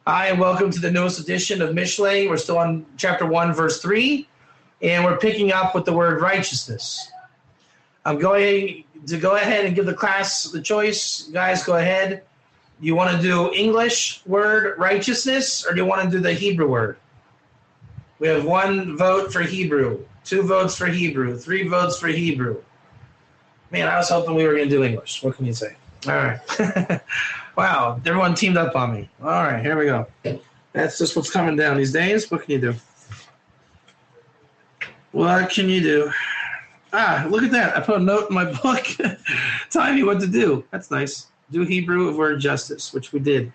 Hi, and welcome to the newest edition of Mishlei. We're still on chapter 1, verse 3, and we're picking up with the word righteousness. I'm going to go ahead and give the class the choice. Guys, go ahead. Do you want to do English word righteousness, or do you want to do the Hebrew word? We have 1 vote for Hebrew, 2 votes for Hebrew, 3 votes for Hebrew. Man, I was hoping we were going to do English. What can you say? All right. Wow, everyone teamed up on me. All right, here we go. That's just what's coming down these days. What can you do? What can you do? Look at that. I put a note in my book telling me what to do. That's nice. Do Hebrew word justice, which we did.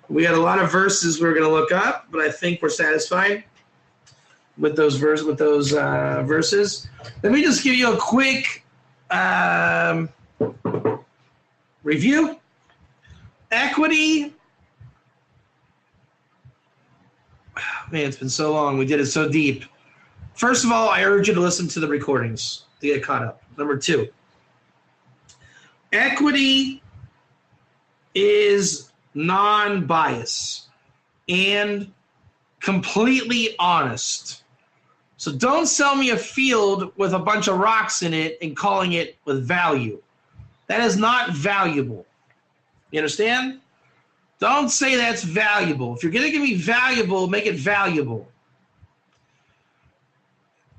We got a lot of verses we were going to look up, but I think we're satisfied with those verses. Let me just give you a quick review. Equity. Man, it's been so long. We did it so deep. First of all, I urge you to listen to the recordings to get caught up. Number 2, equity is non-bias and completely honest. So don't sell me a field with a bunch of rocks in it and calling it with value. That is not valuable. You understand? Don't say that's valuable. If you're going to give me valuable, make it valuable.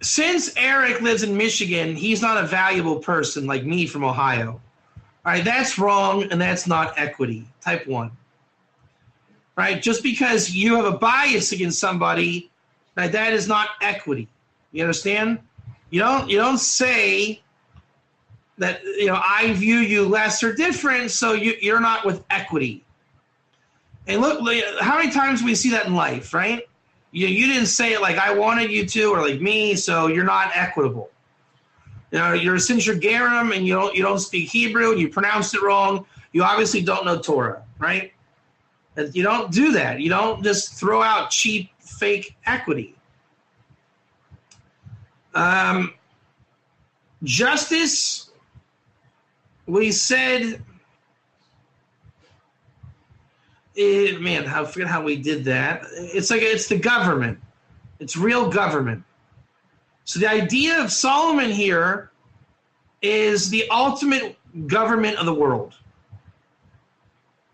Since Eric lives in Michigan, he's not a valuable person like me from Ohio. All right, that's wrong, and that's not equity. Type 1. Right? Just because you have a bias against somebody, right, that is not equity. You understand? You don't say that, I view you less or different, so you're not with equity. And look, how many times we see that in life, right? You didn't say it like I wanted you to, or like me, so you're not equitable. Since you're Garam and you don't speak Hebrew and you pronounced it wrong, you obviously don't know Torah, right? And you don't do that. You don't just throw out cheap, fake equity. Justice. We said, I forget how we did that. It's the government. It's real government. So the idea of Solomon here is the ultimate government of the world.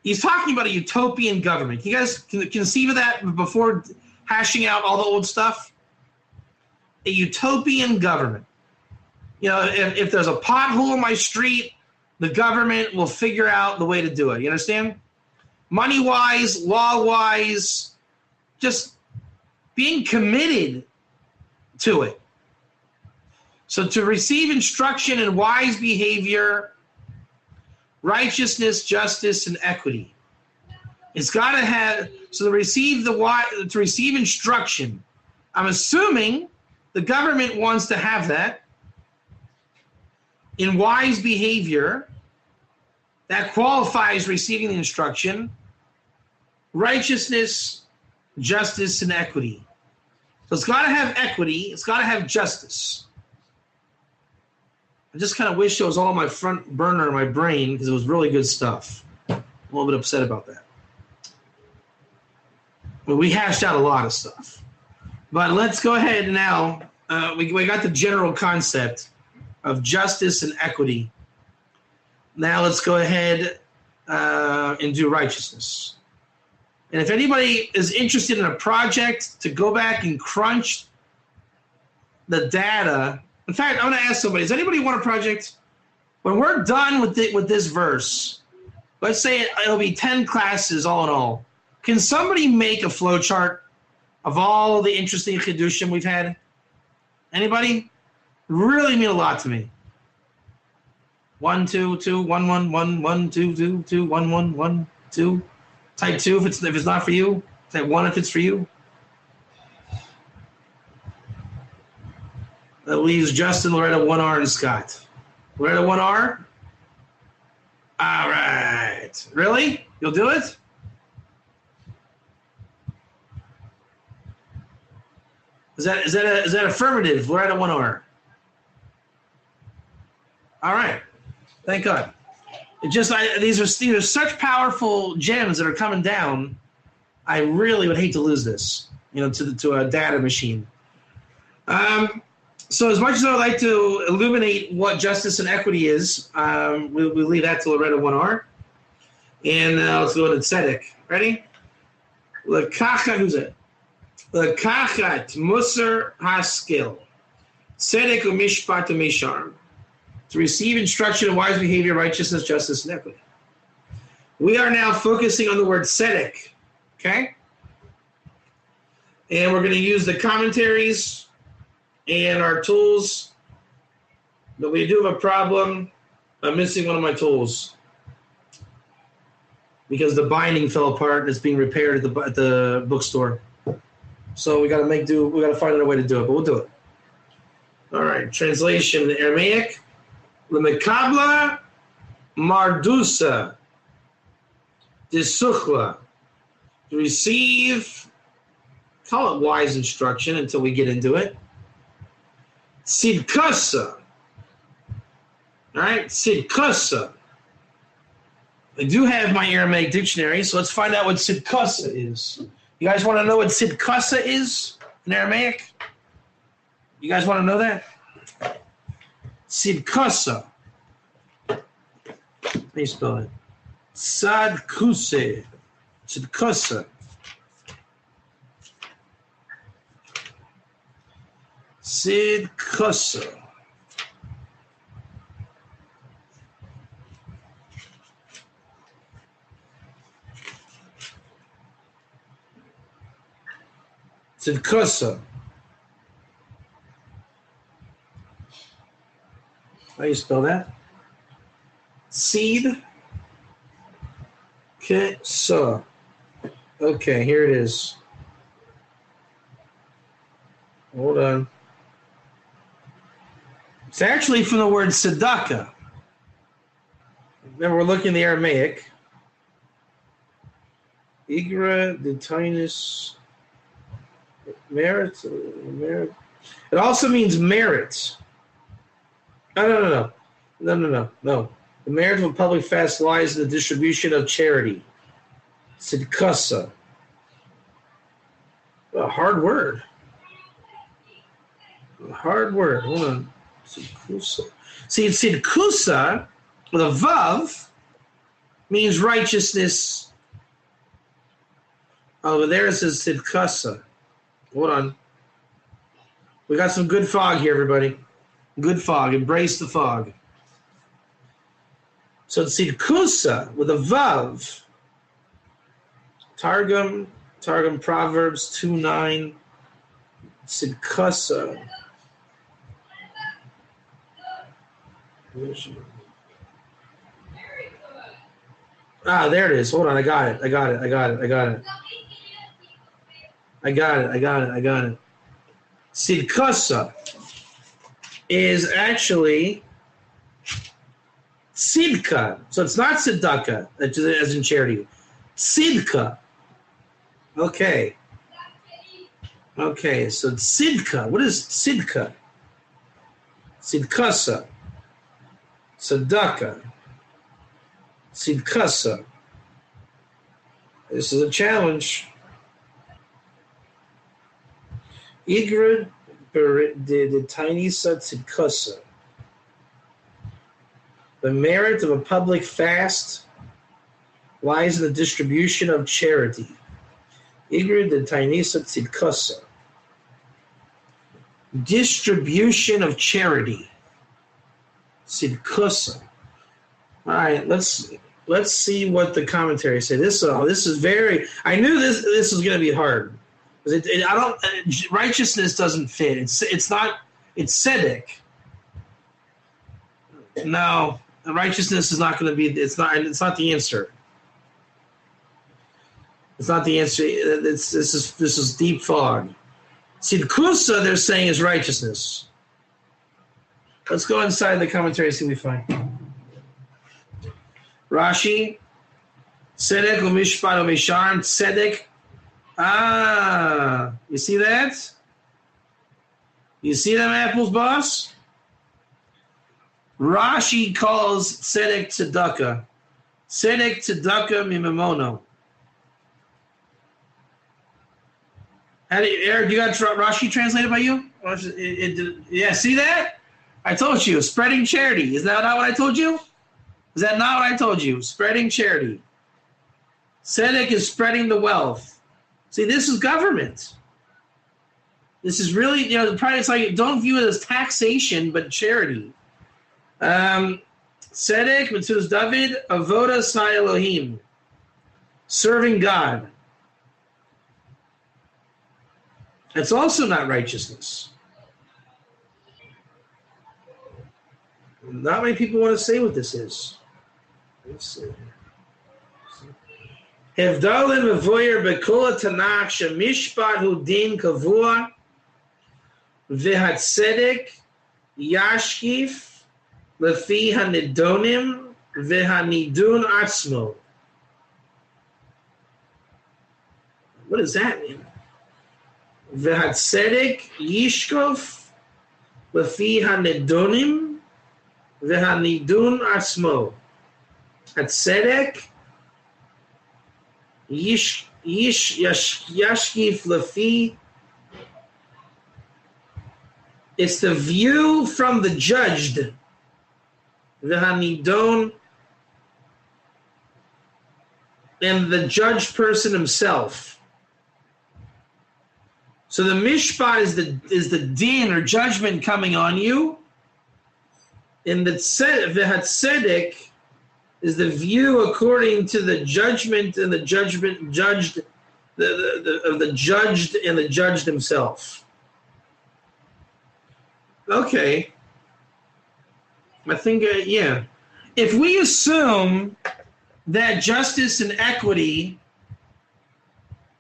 He's talking about a utopian government. You guys can conceive of that before hashing out all the old stuff? A utopian government. If there's a pothole in my street, the government will figure out the way to do it. You understand? Money-wise, law-wise, just being committed to it. So to receive instruction in wise behavior, righteousness, justice, and equity. It's got to have, so to receive instruction, I'm assuming the government wants to have that. In wise behavior, that qualifies receiving the instruction, righteousness, justice, and equity. So it's got to have equity. It's got to have justice. I just kind of wish it was all on my front burner in my brain because it was really good stuff. I'm a little bit upset about that. But we hashed out a lot of stuff. But let's go ahead now. We got the general concept of justice and equity. Now let's go ahead and do righteousness. And if anybody is interested in a project to go back and crunch the data, in fact, I'm going to ask somebody, does anybody want a project? When we're done with this verse, let's say it'll be 10 classes all in all. Can somebody make a flow chart of all the interesting chidushim we've had? Anybody? Really mean a lot to me. 1 2 2 1 1 1 1 2 2 2 1 1 1 2. Type 2 if it's not for you. Type 1 if it's for you. That leaves Justin, Loretta, 1R, and Scott. Loretta, 1R. All right. Really? You'll do it? Is that affirmative? Loretta, 1R. All right. Thank God. These are such powerful gems that are coming down. I really would hate to lose this, to a data machine. So as much as I would like to illuminate what justice and equity is, we'll leave that to Loretta 1R. And let's go to tzedek. Ready? Lekachat, who's it? Lekachat musar haskil. Tzedek u'mishpat u'mishar. To receive instruction in wise behavior, righteousness, justice, and equity. We are now focusing on the word tzedek. Okay? And we're going to use the commentaries and our tools. But we do have a problem. I'm missing one of my tools because the binding fell apart and it's being repaired at the bookstore. So we got to make do. We got to find a way to do it, but we'll do it. All right. Translation in Aramaic: Lemekabla mardusa disuchla. To receive, call it wise instruction until we get into it. Sidkasa. All right, Sidkasa. I do have my Aramaic dictionary, so let's find out what Sidkasa is. You guys want to know what Sidkasa is in Aramaic? You guys want to know that? Sidkasa. How do you spell it? Sadkuse. Sidkasa. Sidkasa. Sidkasa. How do you spell that? Seed. Kesa. Okay, here it is. Hold on. It's actually from the word tzedakah. Remember, we're looking at the Aramaic. Igra, the tinus, merit. It also means merit. No. The merit of a public fast lies in the distribution of charity. Tzedkasa. A hard word. Hold on. Tzidkusa. See, tzidkusa with a vav means righteousness. Over there it says tzidkasa. Hold on. We got some good fog here, everybody. Good fog. Embrace the fog. So tzidkusa with a vav. Targum Proverbs 2:9. Tzidkasa. There it is. Hold on, I got it. Tzidkasa is actually tzidka. So it's not tzedakah, as in charity. Tzidka. Okay, so tzidka. What is tzidka? Tzidkasa. Tzedakah. Tzidkasa. This is a challenge. Igrid the tiny tzidkasa. The merit of a public fast lies in the distribution of charity. Igrid the tiny tzidkasa. Distribution of charity. Tzidkasa. All right, let's see what the commentary say. This is very. I knew this was going to be hard. Righteousness doesn't fit. It's not. It's tzedek. No, righteousness is not going to be. It's not the answer. It's not the answer. This is deep fog. Tzidkusa, they're saying, is righteousness. Let's go inside the commentary and see what we find. Rashi, tzedek u'mishpat u'mishar, tzedek. You see that? You see them apples, boss? Rashi calls tzedek tzedakah. Tzedek tzedakah mimamono. Eric, you got Rashi translated by you? Yeah, see that? I told you, spreading charity. Is that not what I told you? Is that not what I told you? Spreading charity. Tzedek is spreading the wealth. See, this is government. This is really, probably it's like, don't view it as taxation, but charity. Tzedek, Mitzvahs David, Avoda Sa Elohim. Serving God. It's also not righteousness. Not many people want to say what this is. Let's see. Hevdalin mevoyer bekol Tanakh shemishpat hu din kavua v'hatzedek yashkif lefi hanidonim v'hanidun atzmo. What does that mean? V'hatzedek yishkof lefi hanidonim v'hanidun atzmo. Hatzedek yashkif lefi. It's the view from the judged. V'hanidon, and the judged person himself. So the mishpat is the din or judgment coming on you, and the tzedek is the view according to the judgment and the judgment judged of the judged and the judged himself. Okay. I think, yeah. If we assume that justice and equity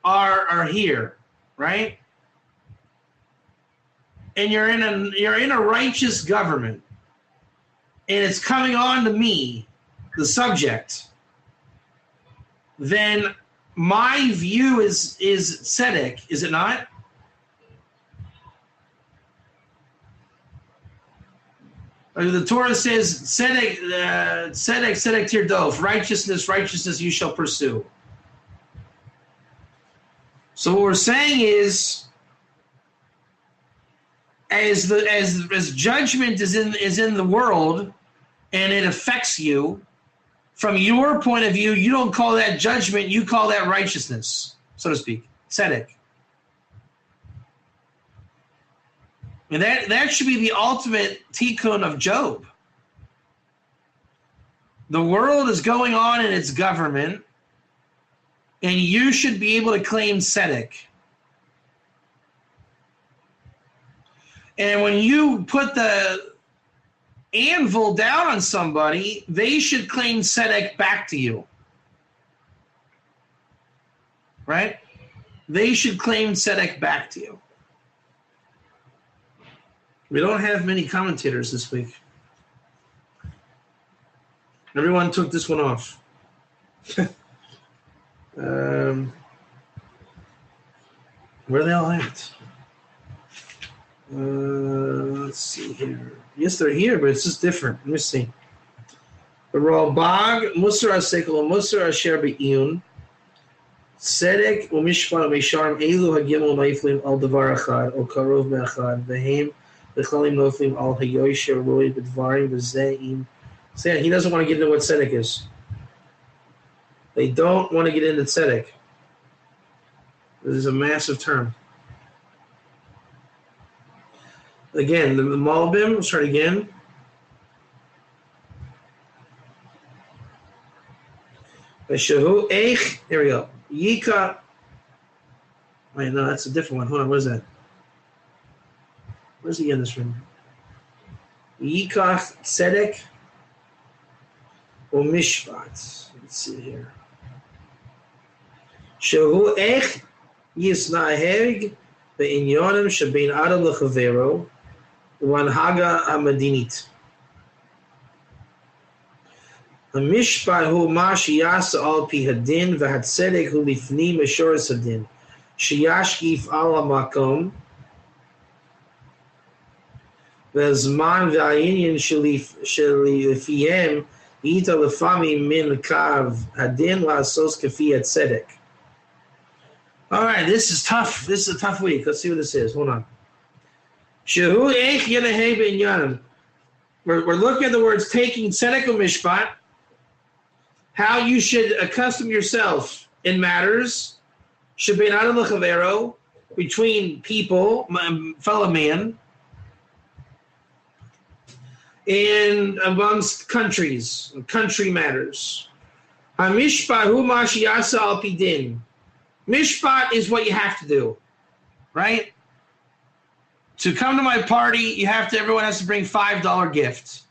are here, right? And you're in a righteous government, and it's coming on to me, the subject, then my view is tzedek, is it not? The Torah says, tzedek tirdof, righteousness you shall pursue. So what we're saying is, as judgment is in the world, and it affects you, from your point of view, you don't call that judgment, you call that righteousness, so to speak, tzedek. And that should be the ultimate tikkun of Job. The world is going on in its government, and you should be able to claim tzedek. And when you put the anvil down on somebody, they should claim tzedek back to you. Right? They should claim tzedek back to you. We don't have many commentators this week. Everyone took this one off. Where are they all at? Let's see here. Yes, they're here, but it's just different. Let me see. Ralbag, Musar HaSekel, Musar Asher Be'iyun, Tzedek, Umishpat, Mesharim, Elu HaGimel, Naiflim, Al Davar Achad, O Karov Me'achad, Vehem, V'chalim Noflim, Al Hayoisha, Roy, B'dvarim, V'ze'im. Say, he doesn't want to get into what tzedek is. They don't want to get into tzedek. This is a massive term. Again, the Malbim, let's try it again. Here we go. Yika. Wait, no, that's a different one. Hold on, what is that? Where's the end of this room? Yikach tzedek or mishpat. Let's see here. Shehu ech yisna'heg be'inyonim shebein adam lechavero u'anhaga hamadinit. Hamishpat hu ma sheyasa al pi hadin v'hatzedek hu lifni meshoras hadin sheyashkif al hamakom v'zman v'ayinyin shelifihem yita lefami min kav hadin la'asos kafi hatzedek. All right, this is tough. This is a tough week. Let's see what this is. Hold on. Shehu eich yenehei b'inyanim. We're looking at the words taking tzedek u'mishpat, how you should accustom yourself in matters shebein adam lechavero, between people, fellow man, and amongst countries, country matters. HaMishpat hu ma sheyasa al pi din. Mishpat is what you have to do, right? To come to my party, everyone has to bring $5 gift,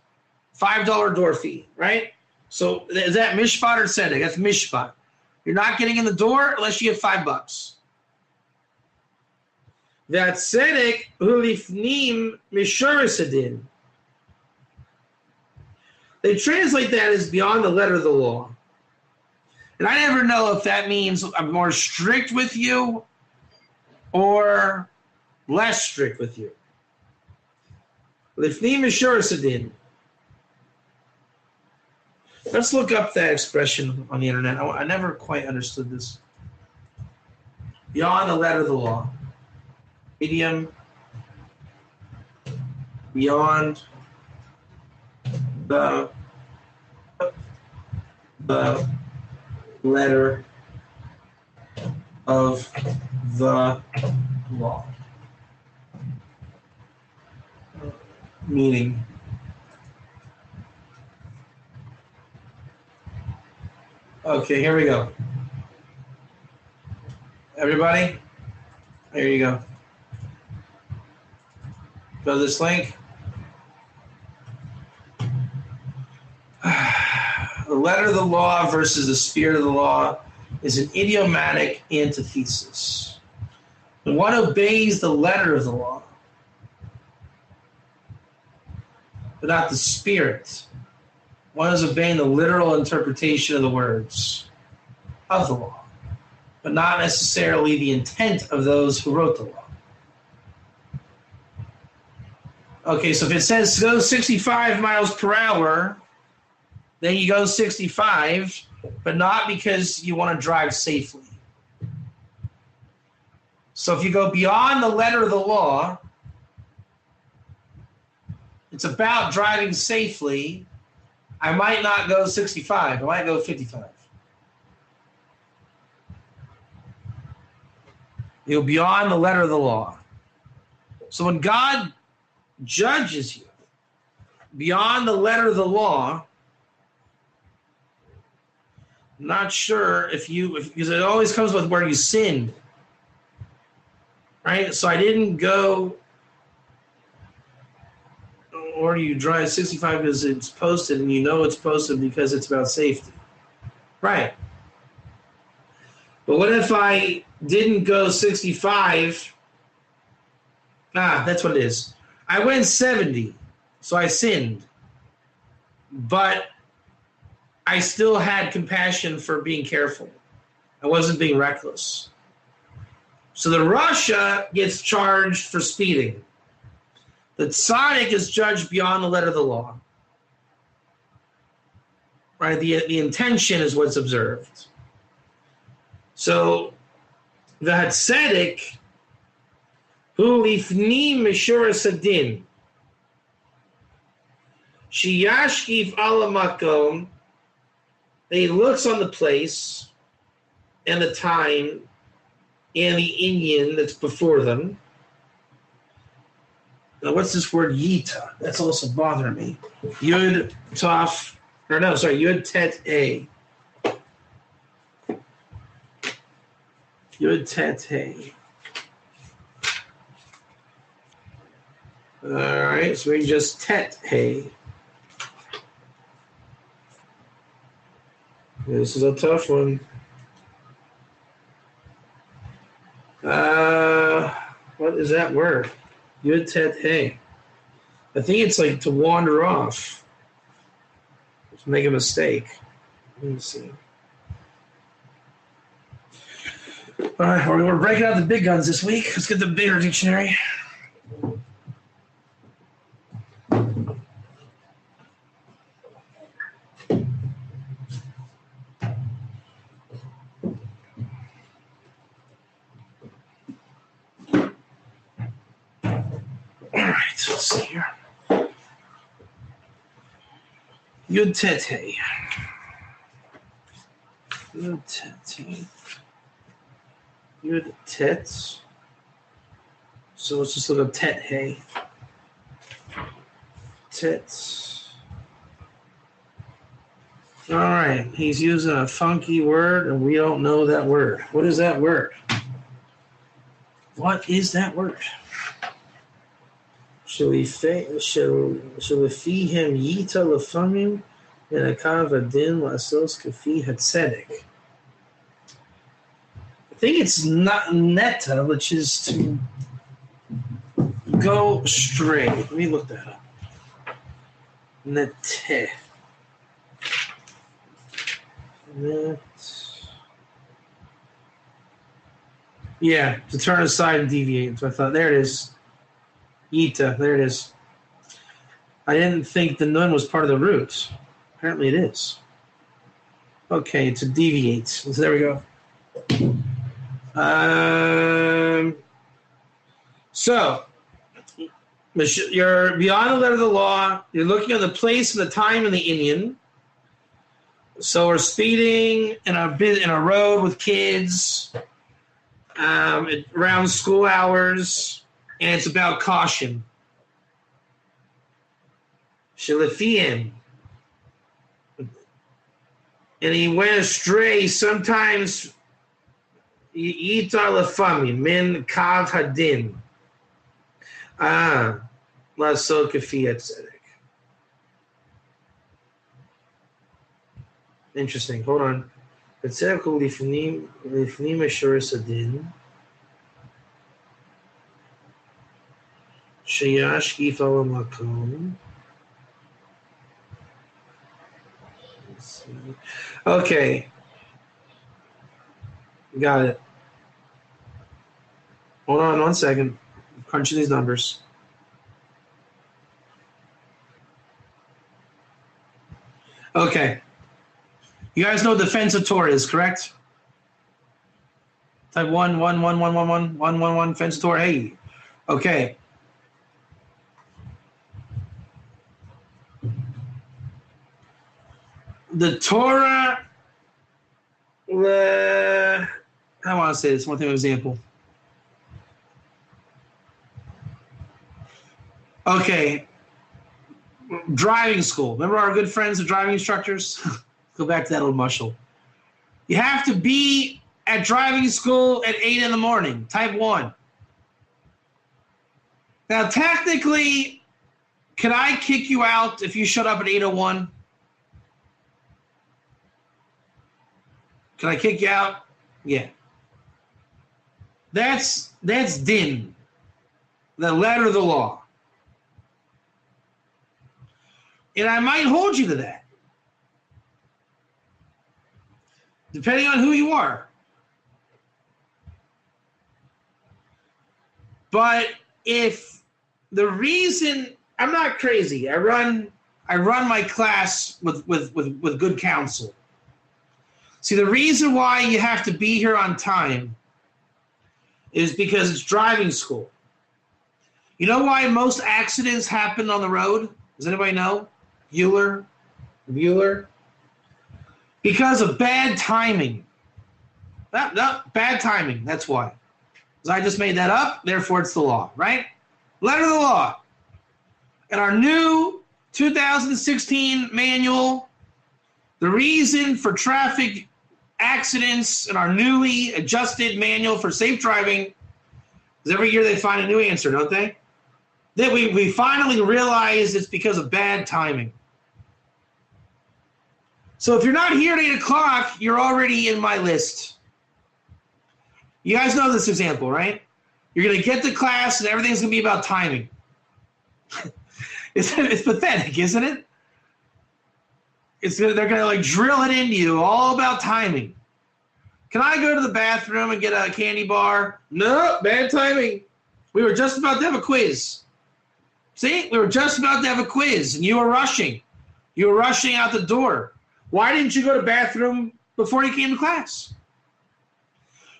$5 door fee, right? So is that mishpat or tzedek? That's mishpat. You're not getting in the door unless you have $5. That tzedek hu lifnim mishuras hadin. They translate that as beyond the letter of the law. And I never know if that means I'm more strict with you or less strict with you. Lifnim mishuras hadin. Let's look up that expression on the internet. I never quite understood this. Beyond the letter of the law. Idiom. Beyond the letter of the law. Meaning. Okay, here we go. Everybody, here you go. Go to this link. The letter of the law versus the spirit of the law is an idiomatic antithesis. When one obeys the letter of the law, but not the spirit, one is obeying the literal interpretation of the words of the law, but not necessarily the intent of those who wrote the law. Okay, so if it says go 65 miles per hour, then you go 65, but not because you want to drive safely. So if you go beyond the letter of the law, it's about driving safely. I might not go 65. I might go 55. You go beyond the letter of the law. So when God judges you beyond the letter of the law, I'm not sure because it always comes with where you sinned, right? So I didn't go, or you drive 65 because it's posted and you know it's posted because it's about safety, right? But what if I didn't go 65? That's what it is. I went 70, so I sinned. But I still had compassion for being careful. I wasn't being reckless. So the Rasha gets charged for speeding. The tzaddik is judged beyond the letter of the law. Right? The intention is what's observed. So the tzedek hu lifnim mishuras hadin sheyashkif ala makom, he looks on the place and the time and the inyan that's before them. Now, what's this word yita? That's also bothering me. Yud taf, Yud tet a. Yud tet a. All right, so we just tet hey. This is a tough one. What is that word? Yud tet hey. I think it's like to wander off. Just make a mistake. Let me see. All right, we're breaking out the big guns this week. Let's get the bigger dictionary. Let's see here. Yud Tet Hey. Yud Tet Hey. Yud Tet. So let's just look up Tet Hey. Tet. All right, he's using a funky word, and we don't know that word. What is that word? What is that word? Shall we fee him yita lefamim and akav adin lasos kafi hatzedek? I think it's not neta, which is to go straight. Let me look that up. Nete. Yeah, to turn aside and deviate. So I thought, there it is. Yita, there it is. I didn't think the nun was part of the root. Apparently it is. Okay, to deviate. So there we go. So, you're beyond the letter of the law. You're looking at the place and the time in the Indian. So we're speeding in a road with kids around school hours, and it's about caution. Shalafiyim. And he went astray sometimes. Yita lefami min kav hadin. Lasot kafiyat tzedek. Interesting. Hold on. Tzedek lifnim ashuras adin. Sheyashkif al makom. Okay. Got it. Hold on 1 second. I'm crunching these numbers. Okay. You guys know what defensive Torah is, correct? Type 1 defensive Torah. Hey. Okay. The Torah, I want to say this one thing, example. Okay, driving school. Remember our good friends, the driving instructors? Go back to that old mushel. You have to be at driving school at 8 in the morning, type 1. Now, technically, can I kick you out if you showed up at 8:01? Can I kick you out? Yeah. That's din, the letter of the law. And I might hold you to that, depending on who you are. But if the reason, I'm not crazy. I run my class with good counsel. See, the reason why you have to be here on time is because it's driving school. You know why most accidents happen on the road? Does anybody know? Bueller? Because of bad timing. No, bad timing, that's why. Because I just made that up, therefore it's the law, right? Letter of the law. In our new 2016 manual, the reason for traffic accidents in our newly adjusted manual for safe driving is every year they find a new answer, don't they? That we finally realize it's because of bad timing. So if you're not here at 8 o'clock, you're already in my list. You guys know this example, right? You're going to get to class and everything's going to be about timing. It's pathetic, isn't it? They're going to like drill it into you, all about timing. Can I go to the bathroom and get a candy bar? No, bad timing. We were just about to have a quiz. See, we were just about to have a quiz, and you were rushing. You were rushing out the door. Why didn't you go to the bathroom before you came to class?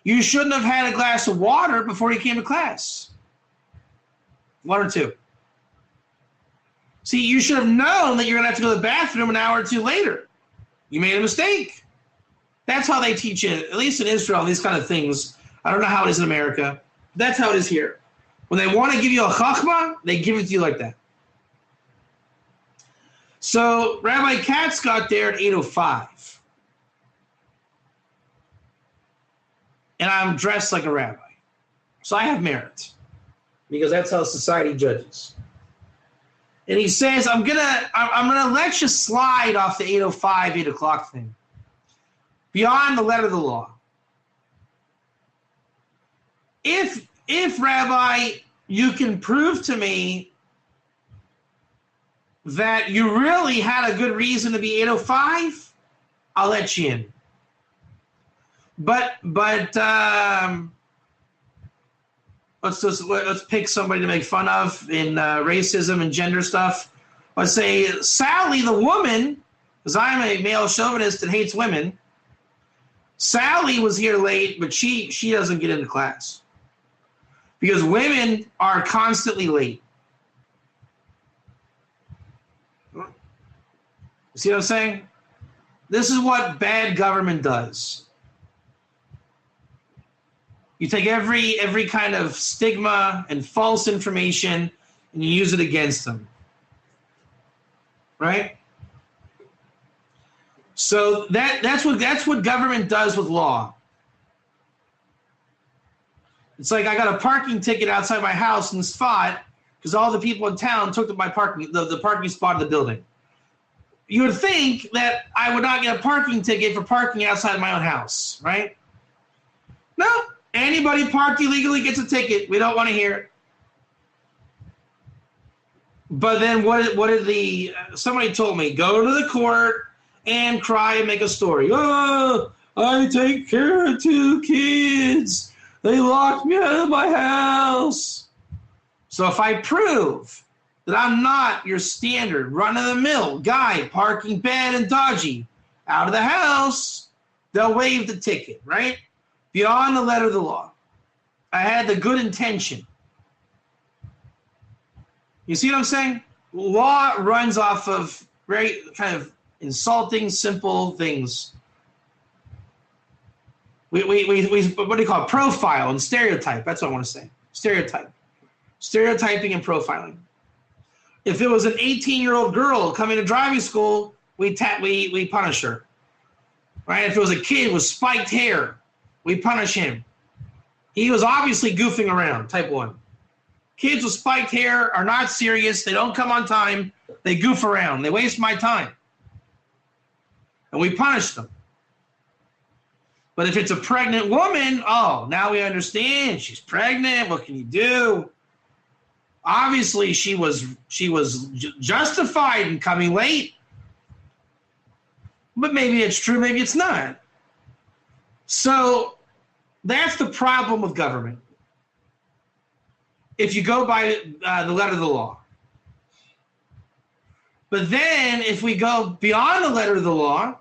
You shouldn't have had a glass of water before you came to class. 1 or 2. See, you should have known that you're going to have to go to the bathroom an hour or two later. You made a mistake. That's how they teach it, at least in Israel, these kind of things. I don't know how it is in America. That's how it is here. When they want to give you a chachma, they give it to you like that. So Rabbi Katz got there at 8:05. And I'm dressed like a rabbi. So I have merit. Because that's how society judges. And he says, I'm gonna let you slide off the 8:05, 8 o'clock thing. Beyond the letter of the law. If Rabbi, you can prove to me that you really had a good reason to be 8:05, I'll let you in. But let's pick somebody to make fun of in racism and gender stuff. Let's say Sally, the woman, because I'm a male chauvinist that hates women. Sally was here late, but she doesn't get into class because women are constantly late. See what I'm saying? This is what bad government does. You take every kind of stigma and false information and you use it against them. Right? So that's what government does with law. It's like I got a parking ticket outside my house in Sfat because all the people in town took my parking the parking spot of the building. You would think that I would not get a parking ticket for parking outside my own house, right? No. Anybody parked illegally gets a ticket. We don't want to hear it. But then what did somebody told me, go to the court and cry and make a story. Oh, I take care of 2 kids. They locked me out of my house. So if I prove that I'm not your standard run-of-the-mill guy parking bad and dodgy out of the house, they'll waive the ticket, right? Beyond the letter of the law. I had the good intention. You see what I'm saying? Law runs off of very kind of insulting, simple things. We what do you call it? Profile and stereotype. That's what I want to say. Stereotype. Stereotyping and profiling. If it was an 18-year-old girl coming to driving school, we punish her. Right? If it was a kid with spiked hair, we punish him. He was obviously goofing around, type 1. Kids with spiked hair are not serious. They don't come on time. They goof around. They waste my time. And we punish them. But if it's a pregnant woman, oh, now we understand. She's pregnant. What can you do? Obviously, she was justified in coming late. But maybe it's true, maybe it's not. So that's the problem with government. If you go by the letter of the law. But then if we go beyond the letter of the law,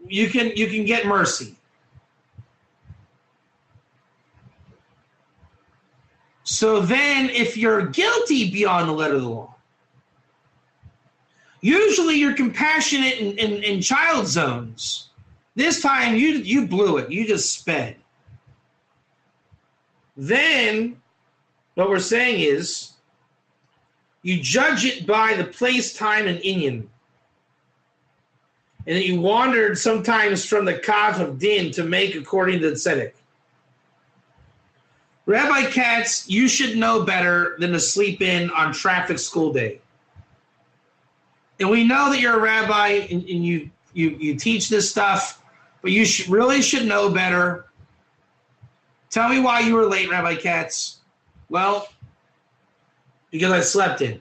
you can get mercy. So then if you're guilty beyond the letter of the law, usually you're compassionate in child zones. This time you blew it. You just sped. Then what we're saying is you judge it by the place, time, and inyan. And that you wandered sometimes from the kav of din to make according to the tzedek. Rabbi Katz, you should know better than to sleep in on traffic school day. And we know that you're a rabbi and you teach this stuff, but you really should know better. Tell me why you were late, Rabbi Katz. Well, because I slept in.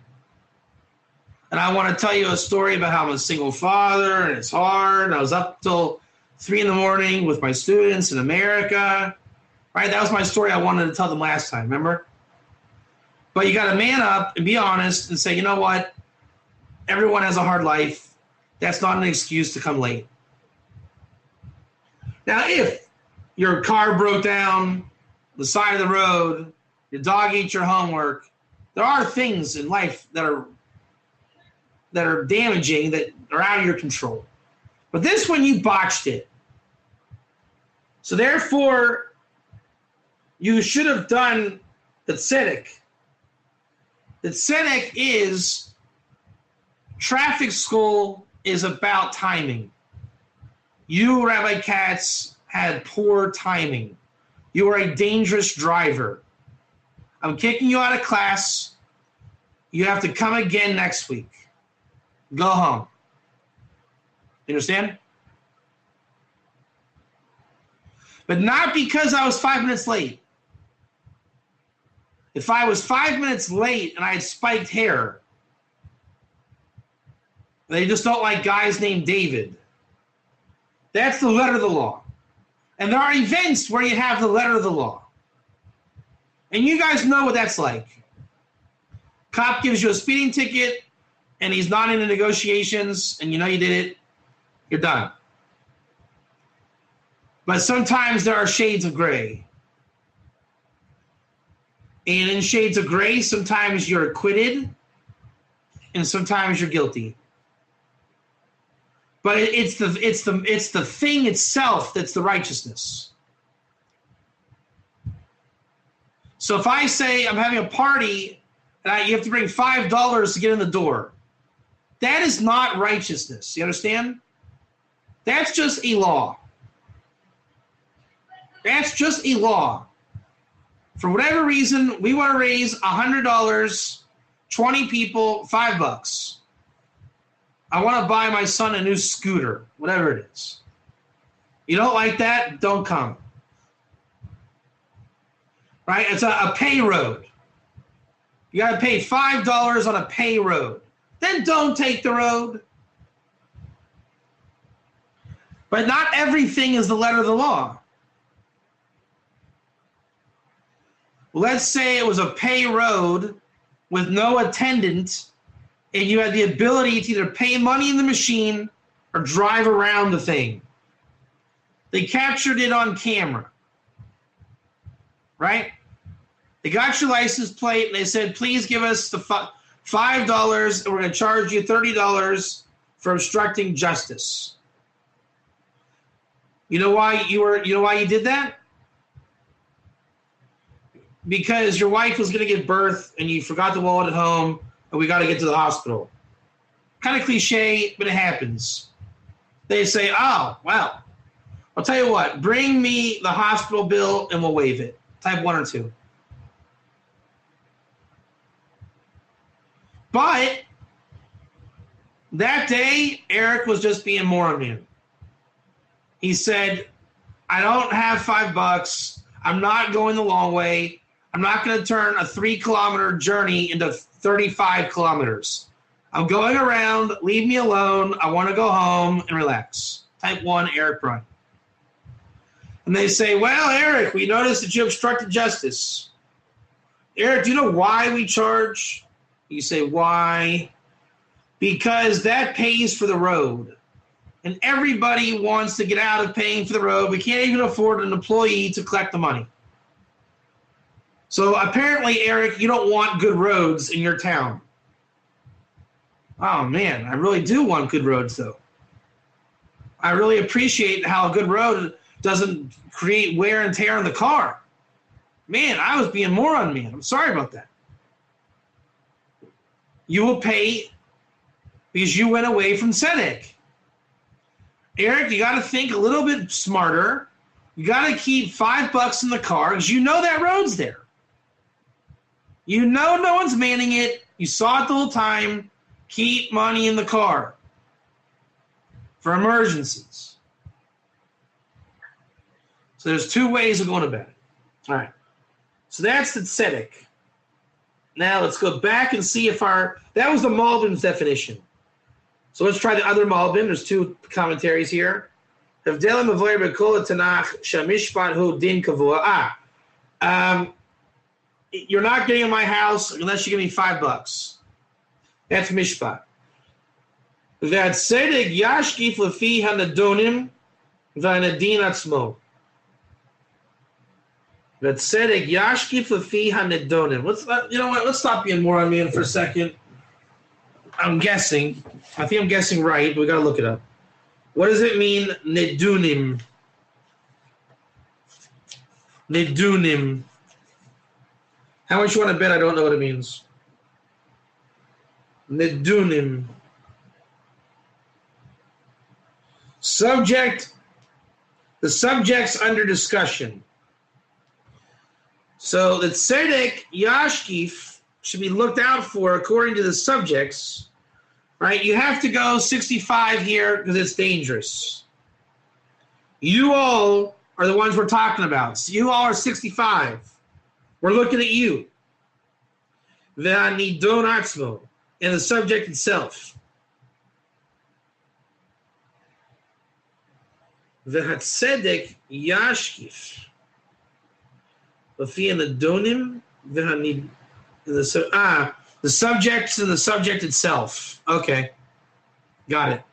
And I want to tell you a story about how I'm a single father and it's hard. I was up till 3 a.m. with my students in America. Right? That was my story I wanted to tell them last time, remember? But you got to man up and be honest and say, you know what? Everyone has a hard life. That's not an excuse to come late. Now, if your car broke down, the side of the road, your dog ate your homework, There are things in life that are damaging, that are out of your control. But this one, you botched it. So therefore, you should have done the tzedek. The tzedek is, traffic school is about timing. You, Rabbi Katz, had poor timing. You are a dangerous driver. I'm kicking you out of class. You have to come again next week. Go home. You understand? But not because I was 5 minutes late. If I was 5 minutes late and I had spiked hair, they just don't like guys named David. That's the letter of the law. And there are events where you have the letter of the law. And you guys know what that's like. Cop gives you a speeding ticket, and he's not in the negotiations, and you know you did it, you're done. But sometimes there are shades of gray. And in shades of gray, sometimes you're acquitted, and sometimes you're guilty. But it's the thing itself that's the righteousness. So if I say I'm having a party and you have to bring $5 to get in the door, that is not righteousness. You understand? That's just a law. That's just a law. For whatever reason, we want to raise $100, 20 people, $5. I want to buy my son a new scooter, whatever it is. You don't like that? Don't come. Right? It's a pay road. You got to pay $5 on a pay road. Then don't take the road. But not everything is the letter of the law. Let's say it was a pay road with no attendant, and you had the ability to either pay money in the machine or drive around the thing. They captured it on camera, right? They got your license plate, and they said, please give us the $5, and we're going to charge you $30 for obstructing justice. You know why you did that? Because your wife was going to give birth, and you forgot the wallet at home, and we got to get to the hospital. Kind of cliche, but it happens. They say, oh, well, I'll tell you what, bring me the hospital bill and we'll waive it. Type 1 or 2. But that day, Eric was just being moron man. He said, I don't have $5. I'm not going the long way. I'm not going to turn a 3-kilometer journey into 35 kilometers. I'm going around. Leave me alone. I want to go home and relax. Type 1, Eric Bryan. And they say, well, Eric, we noticed that you obstructed justice. Eric, do you know why we charge? You say, why? Because that pays for the road. And everybody wants to get out of paying for the road. We can't even afford an employee to collect the money. So apparently, Eric, you don't want good roads in your town. Oh, man, I really do want good roads, though. I really appreciate how a good road doesn't create wear and tear on the car. Man, I was being moron, man. I'm sorry about that. You will pay because you went away from tzedek. Eric, you got to think a little bit smarter. You got to keep $5 in the car because you know that road's there. You know no one's manning it. You saw it the whole time. Keep money in the car for emergencies. So there's 2 ways of going about it. All right. So that's the tzedek. Now let's go back and see if that was the Malbim's definition. So let's try the other Malbim. There's 2 commentaries here. You're not getting in my house unless you give me $5. That's mishpat. V'atzedek yashkif lefi hanadonim v'anadin atzmo. Tzedek yashkif lefi hanedonim. You know what? Let's stop being moron man for a second. I'm guessing. I think I'm guessing right, but we got to look it up. What does it mean, nedunim? Nedunim. How much you want to bet? I don't know what it means. Nedunim. Subject. The subject's under discussion. So the tzedek yashkif should be looked out for according to the subjects, right? You have to go 65 here because it's dangerous. You all are the ones we're talking about. So you all are 65. We're looking at you. Ve'anidon atzmo, and the subject itself. Ve'hatzedek yashkif. Lefi anadonim ve'hanid. The subjects and the subject itself. Okay. Got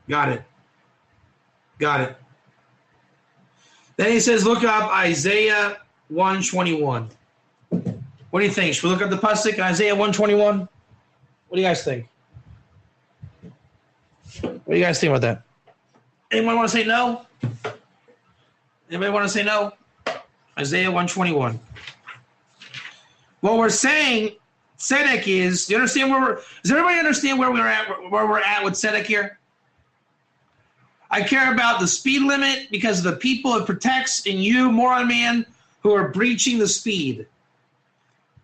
it. Then he says, look up Isaiah 121. What do you think? Should we look up the pasuk, Isaiah 121? What do you guys think? What do you guys think about that? Anyone want to say no? Anybody want to say no? Isaiah 121. What we're saying, tzedek is. Do you understand does everybody understand where we're at with tzedek here? I care about the speed limit because of the people it protects and you, moron man, who are breaching the speed.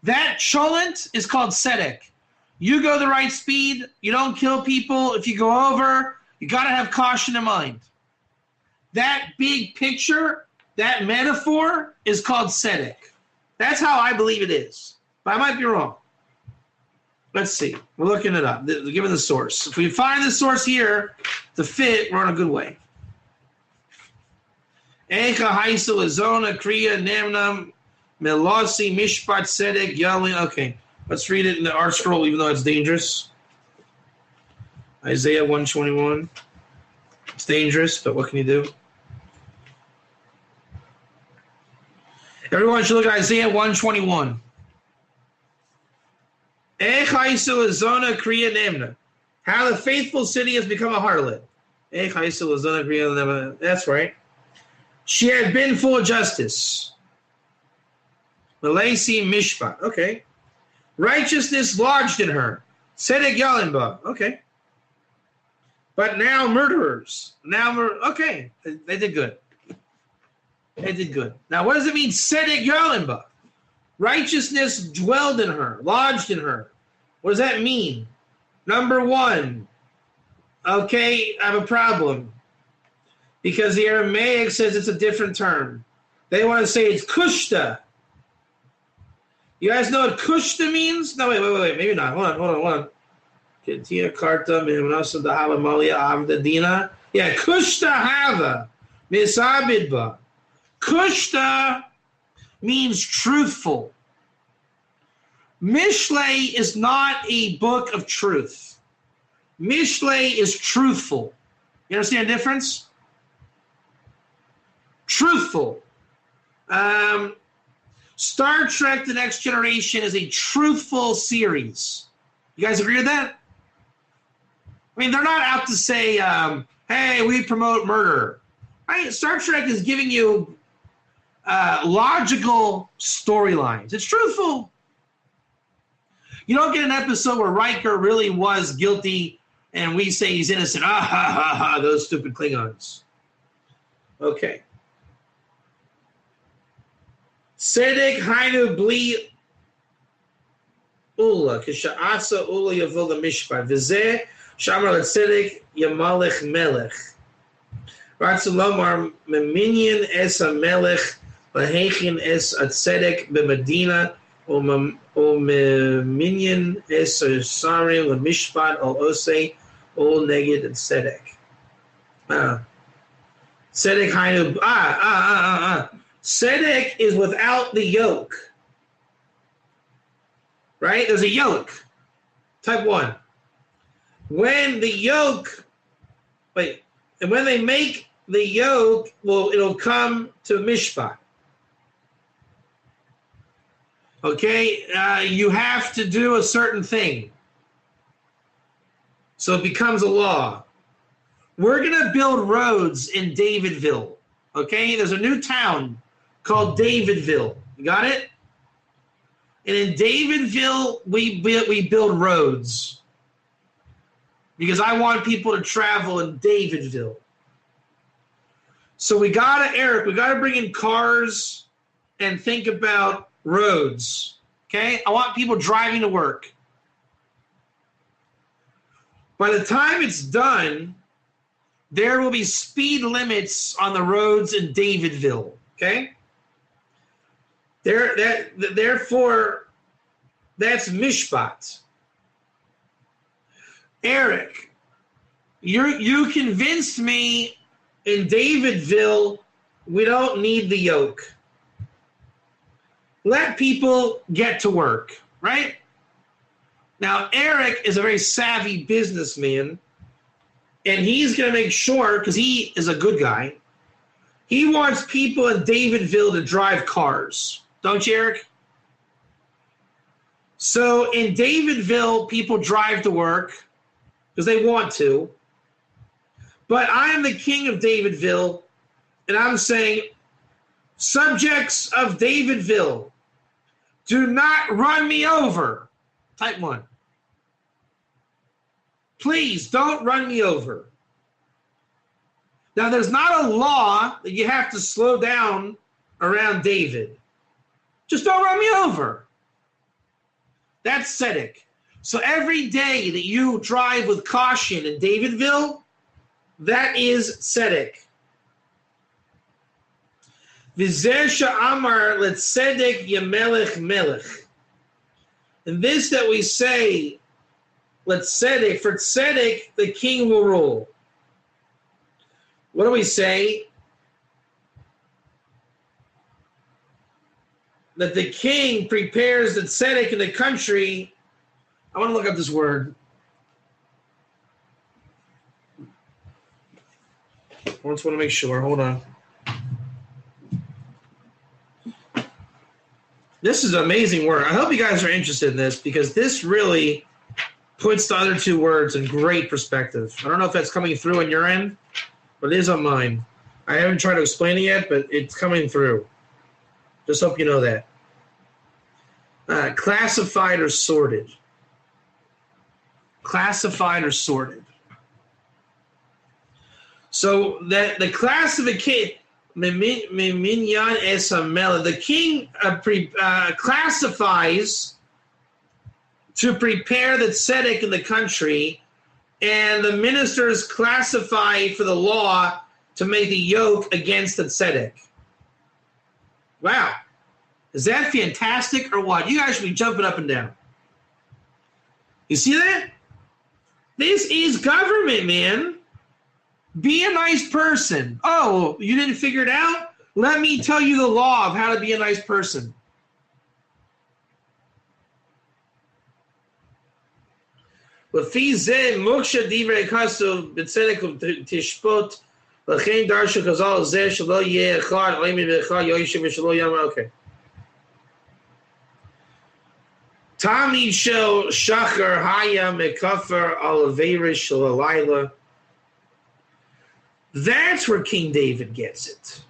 That cholent is called tzedek. You go the right speed. You don't kill people. If you go over, you got to have caution in mind. That big picture, that metaphor is called tzedek. That's how I believe it is. But I might be wrong. Let's see. We're looking it up. Given the source. If we find the source here to fit, we're on a good way. Echa haisa lazona kriya nemnam melosi mishpat tzedek yalin. Okay. Let's read it in the art scroll, even though it's dangerous. Isaiah 121. It's dangerous, but what can you do? Everyone should look at Isaiah 121. How the faithful city has become a harlot. That's right. She had been full of justice. Malasi mishpat. Okay. Righteousness lodged in her. Tzedek yalimba. Okay. But now murderers. Okay. They did good. Now, what does it mean, tzedek yalimba? Righteousness dwelled in her, lodged in her. What does that mean? Number one, okay, I have a problem. Because the Aramaic says it's a different term. They want to say it's kushta. You guys know what kushta means? No, wait. Maybe not. Hold on. Yeah, kushta hava. Misabidba. Kushta means truthful. Mishlei is not a book of truth. Mishlei is truthful. You understand the difference? Truthful. Star Trek: The Next Generation is a truthful series. You guys agree with that? I mean, they're not out to say, hey, we promote murder. Right? Star Trek is giving you logical storylines. It's truthful. You don't get an episode where Riker really was guilty and we say he's innocent. Those stupid Klingons. Okay. Tzedek hainu bli ula, kisha'asa ula yavol mishpat, v'zeh shamar l'tzedek yamalech melech. Ratzu lomar meminyan es ha-melech lahechin es ha-tzedek b'medina u'meminyan es ha-sarim l'mishpat al-osei ul neged tzedek. Tzedek hainu Tzedek is without the yoke. Right? There's a yoke. Type 1. When the yoke, and when they make the yoke, well, it'll come to mishpat. Okay, you have to do a certain thing. So it becomes a law. We're going to build roads in Davidville. Okay, there's a new town called Davidville. You got it? And in Davidville, we build roads. Because I want people to travel in Davidville. So Eric, we got to bring in cars and think about roads. Okay? I want people driving to work. By the time it's done, there will be speed limits on the roads in Davidville. Okay? Therefore, that's mishpat. Eric, you convinced me in Davidville we don't need the yoke. Let people get to work, right? Now, Eric is a very savvy businessman, and he's going to make sure, because he is a good guy, he wants people in Davidville to drive cars. Don't you, Eric? So in Davidville, people drive to work because they want to. But I am the king of Davidville, and I'm saying, subjects of Davidville, do not run me over. Type 1. Please don't run me over. Now, there's not a law that you have to slow down around David. Just don't run me over. That's tzedek. So every day that you drive with caution in Davidville, that is tzedek. V'zer she'amar letzedek yemelech melech. And this that we say, letzedek, for tzedek, the king will rule. What do we say? That the king prepares the tzedek in the country. I want to look up this word. I just want to make sure. Hold on. This is an amazing word. I hope you guys are interested in this because this really puts the other two words in great perspective. I don't know if that's coming through on your end, but it is on mine. I haven't tried to explain it yet, but it's coming through. Just hope you know that. Classified or sorted. Classified or sorted. So that the classification, Minyan esamela, the king classifies to prepare the tzedek in the country, and the ministers classify for the law to make the yoke against the tzedek. Wow. Is that fantastic or what? You guys should be jumping up and down. You see that? This is government, man. Be a nice person. Oh, you didn't figure it out? Let me tell you the law of how to be a nice person. לפי זה מוקשה דברי כתוב בצדק ותשפוט לכן דרשו חז"ל זה שלא יהיה אחד עלמי ואחד יוישב ושלא יאמר. אוקיי. תמיד של שחר היה מכפר על עבירה של הלילה. That's where King David gets it.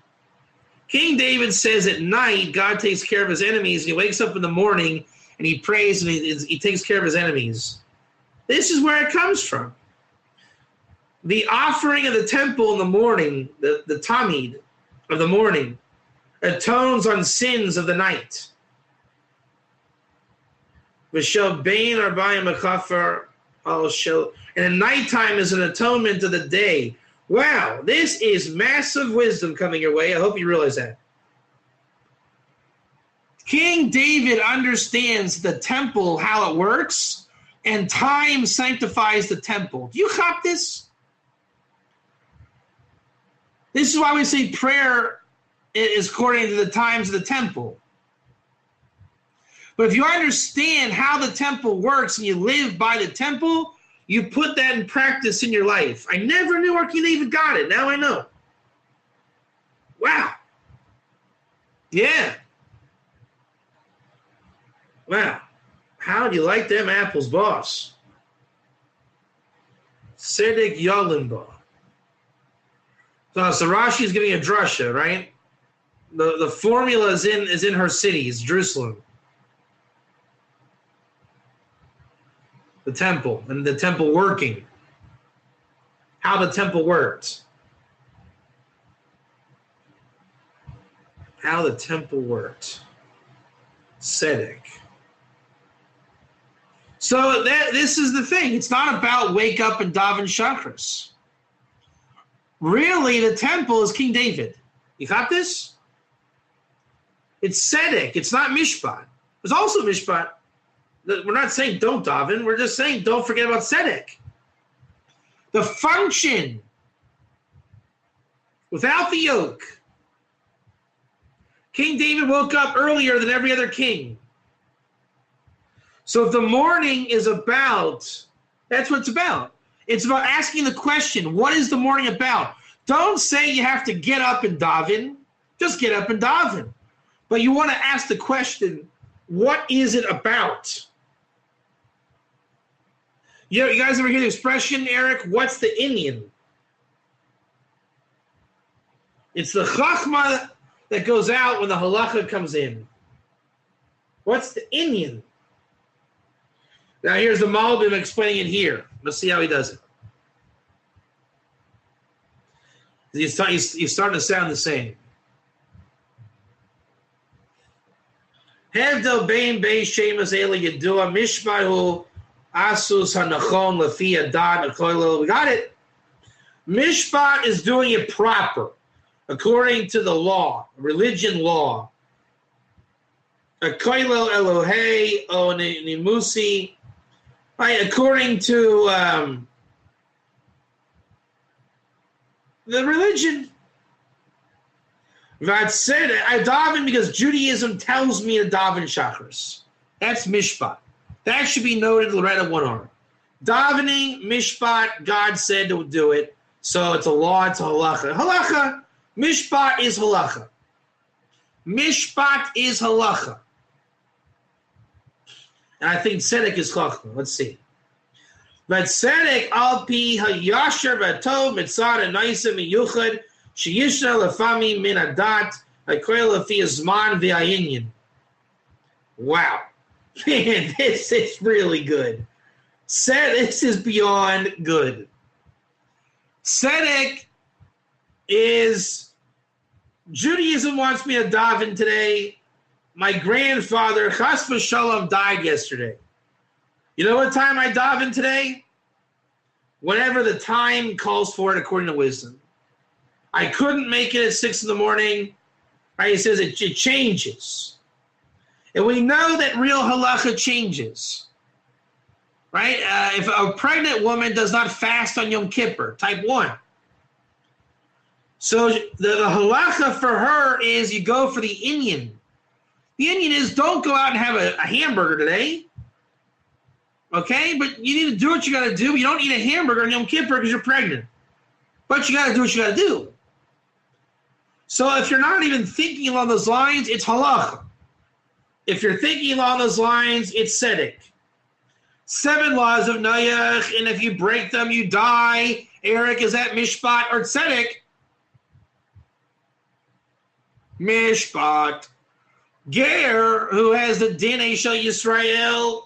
King David says at night, God takes care of his enemies, and he wakes up in the morning, and he prays, and he takes care of his enemies. This is where it comes from. The offering of the temple in the morning, the tamid of the morning, atones on sins of the night. And the nighttime is an atonement of the day. Wow, this is massive wisdom coming your way. I hope you realize that. King David understands the temple, how it works, and time sanctifies the temple. Do you cop this? This is why we say prayer is according to the times of the temple. But if you understand how the temple works and you live by the temple, you put that in practice in your life. I never knew where King David got it. Now I know. Wow. Yeah. Wow. How do you like them apples, boss? Tzedek Yolinba. So Rashi is giving a drasha, right? The formula is in her city, it's Jerusalem. The temple, and the temple working. How the temple worked. How the temple worked. Tzedek. So this is the thing. It's not about wake up and daven shachris. Really, the temple is King David. You got this? It's tzedek. It's not mishpat. There's also mishpat. We're not saying don't daven. We're just saying don't forget about tzedek. The function without the yoke. King David woke up earlier than every other king. So if the morning is about, that's what it's about. It's about asking the question, what is the morning about? Don't say you have to get up and daven. Just get up and daven. But you want to ask the question, what is it about? You guys ever hear the expression, Eric, what's the Indian? It's the chachma that goes out when the halacha comes in. What's the Indian? Now here's the Malbim explaining it here. Let's see how he does it. He's starting to sound the same. Hevdel bein shemas ele yedua mishpahu asus hanachon lefi adat akoilo. We got it. Mishpat is doing it proper, according to the law, religion law. Akoilo Elohei o nimusi. Right, according to the religion. That said, I daven because Judaism tells me to daven shachris. That's mishpat. That should be noted right at one arm. Davening, mishpat, God said to do it. So it's a law, it's a halacha. Halacha, mishpat is halacha. Mishpat is halacha. And I think tzedek is chachma. Let's see. But tzedek al pi hayasher v'tov mitzad anaisa miyuchad sheyishna lefami min adat hakoil lefi zman v'ayinyan. Wow, man, this is really good. This is beyond good. Tzedek is Judaism wants me to daven today. My grandfather, Chas v'Shalom, died yesterday. You know what time I daven today? Whenever the time calls for it, according to wisdom. I couldn't make it at 6 in the morning. Right? He says it changes. And we know that real halacha changes. Right? If a pregnant woman does not fast on Yom Kippur, type 1. So the halacha for her is you go for the Indian. The Indian is don't go out and have a hamburger today. Okay? But you need to do what you got to do. You don't eat a hamburger on Yom Kippur because you're pregnant. But you got to do what you got to do. So if you're not even thinking along those lines, it's halacha. If you're thinking along those lines, it's tzedek. 7 laws of Noach, and if you break them, you die. Eric, is that mishpat or tzedek? Mishpat. Ger, who has the din Shel Yisrael,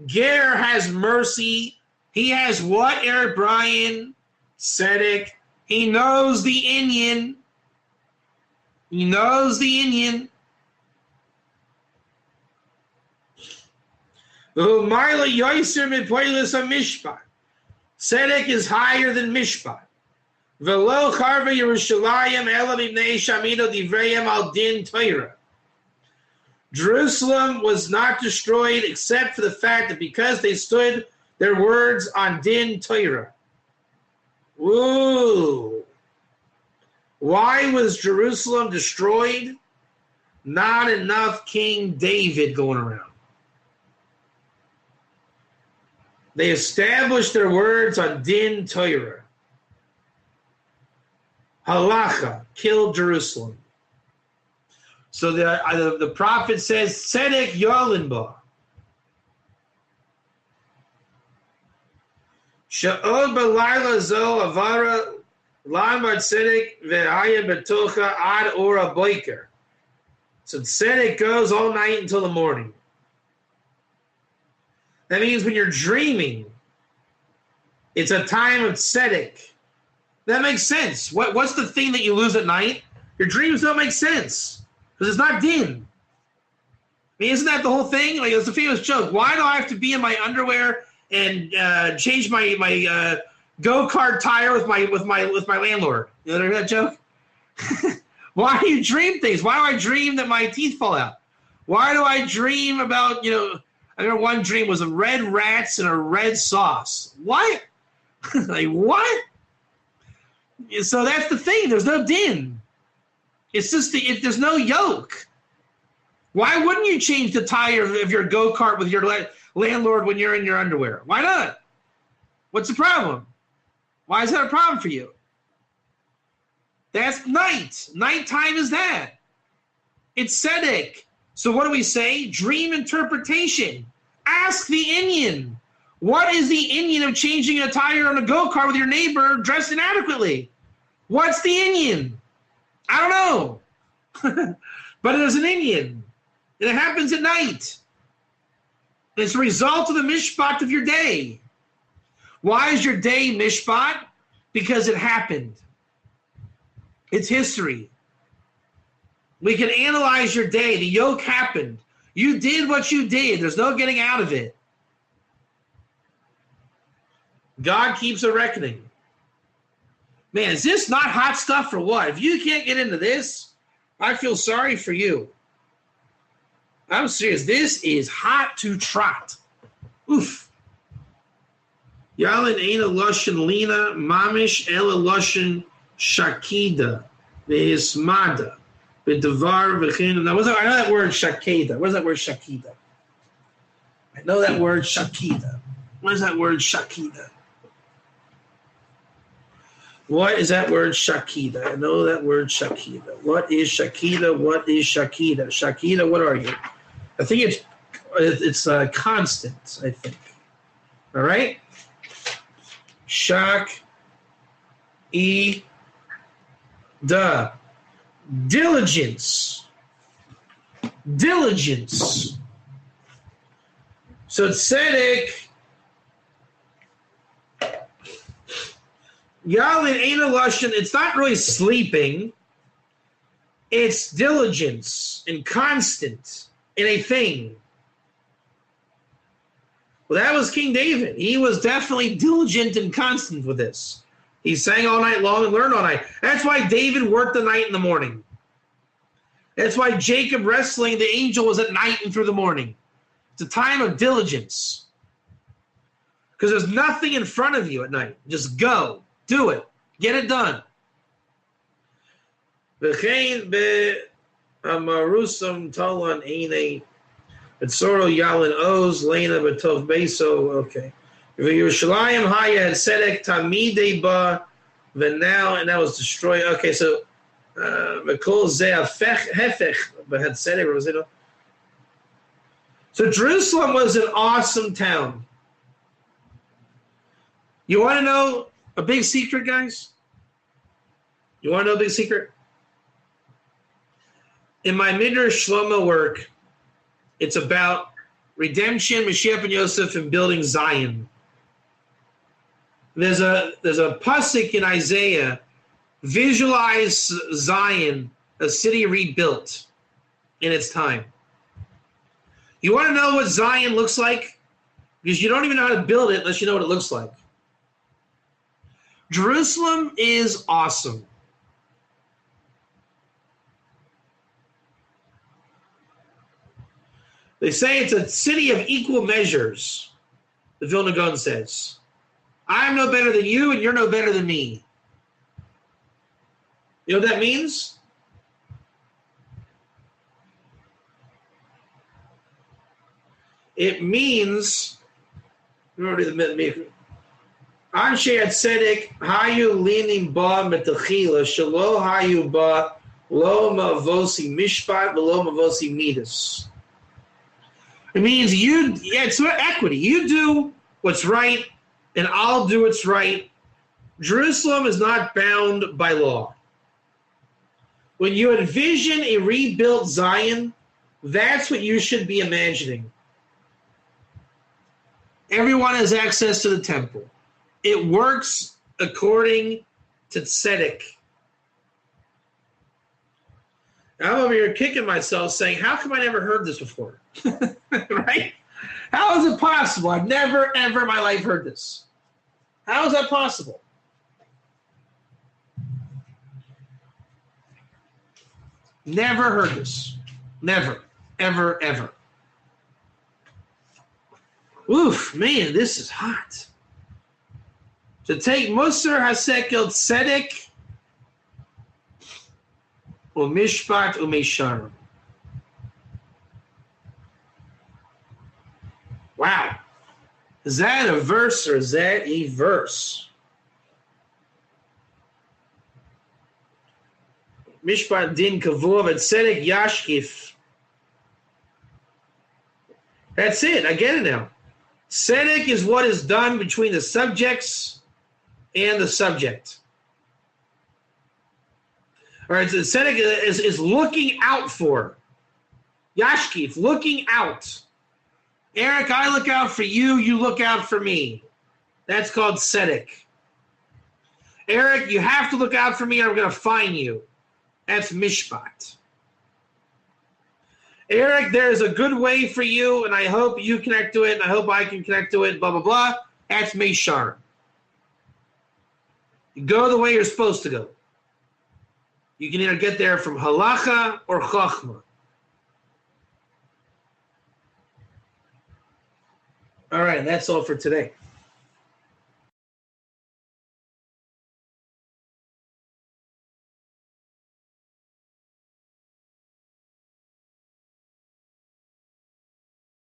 Ger has mercy. He has what, Eric Bryan? Tzedek. He knows the Indian. He knows the Indian. U'mayla yoiser mitpoilis mishpat. Tzedek is higher than mishpat. V'lo charva Yerushalayim ela mipnei shamido divrayim al din Torah. Jerusalem was not destroyed except for the fact that because they stood their words on din Torah. Woo! Why was Jerusalem destroyed? Not enough King David going around. They established their words on din Torah. Halacha killed Jerusalem. So the prophet says, Tzedek Yolin Ba. Sha'od B'layla Zo Avara Lamad Tzedek Ve'aya Betocha Ad Ora Boiker. So Tzedek goes all night until the morning. That means when you're dreaming, it's a time of tzedek. That makes sense. What's the thing that you lose at night? Your dreams don't make sense because it's not din. I mean, isn't that the whole thing? Like, it's a famous joke. Why do I have to be in my underwear and change my go-kart tire with my landlord? You know that joke? Why do you dream things? Why do I dream that my teeth fall out? Why do I dream about, I remember one dream was of red rats and a red sauce. What? Like, what? So that's the thing. There's no din. It's just there's no yoke. Why wouldn't you change the tire of your go-kart with your landlord when you're in your underwear? Why not? What's the problem? Why is that a problem for you? That's night. Nighttime is that. It's tzedek. So what do we say? Dream interpretation. Ask the Indian. What is the Indian of changing a tire on a go-kart with your neighbor dressed inadequately? What's the Indian? I don't know. But there's an Indian. And it happens at night. It's a result of the mishpat of your day. Why is your day mishpat? Because it happened. It's history. We can analyze your day. The yoke happened. You did what you did. There's no getting out of it. God keeps a reckoning. Man, is this not hot stuff or what? If you can't get into this, I feel sorry for you. I'm serious. This is hot to trot. Oof. Yalin Aina Lushan Lina Mamish Ela Lushan Shakida Vehismada. Now, I know that word shakeda. What is that word shakeda? I know that word shakeda. What is that word shakeda? What is that word shakeda? I know that word shakeda. What is shakeda? What is shakeda? Shakeda, what are you? I think it's constant, I think. All right? Shak-e-da. Diligence. So tzedek, Yalin Eina Lashon, it's not really sleeping, it's diligence and constant in a thing. Well, that was King David. He was definitely diligent and constant with this. He sang all night long and learned all night. That's why David worked the night and the morning. That's why Jacob wrestling the angel was at night and through the morning. It's a time of diligence. Because there's nothing in front of you at night. Just go. Do it. Get it done. Okay. Yerushalayim Haya had Tzedek Tamidei Ba V'nao, and that was destroyed. Okay, so V'kol Zeh Hefech had Tzedek. So Jerusalem was an awesome town. You want to know a big secret, guys? You want to know a big secret? In my Midrash Shlomo work, it's about redemption, Mashiach ben Yosef, and building Zion. There's a pasuk in Isaiah, visualize Zion, a city rebuilt in its time. You want to know what Zion looks like? Because you don't even know how to build it unless you know what it looks like. Jerusalem is awesome. They say it's a city of equal measures, the Vilna Gaon says. I'm no better than you, and you're no better than me. You know what that means? It means, Anshe Tzedek hayu linim ba metachila shelo hayu ba Lo mavosi mishpat, lo mavosi midas. It means it's equity. You do what's right, and I'll do what's right. Jerusalem is not bound by law. When you envision a rebuilt Zion, that's what you should be imagining. Everyone has access to the temple. It works according to tzedek. I'm over here kicking myself saying, how come I never heard this before? Right? How is it possible? I've never, ever in my life heard this. How is that possible? Never heard this. Never, ever, ever. Oof, man, this is hot. To take Musar HaSekel Tzedek Umishpat Umesharim. Wow. Is that a verse or is that a verse? Mishpat Din Kavur and Tzedek Yashkif. That's it. I get it now. Tzedek is what is done between the subjects and the subject. All right, so tzedek is looking out for. Yashkif, looking out. Eric, I look out for you, you look out for me. That's called tzedek. Eric, you have to look out for me or I'm going to fine you. That's mishpat. Eric, there's a good way for you, and I hope you connect to it, and I hope I can connect to it, blah, blah, blah. That's meshar. You go the way you're supposed to go. You can either get there from halacha or chachma. All right, that's all for today.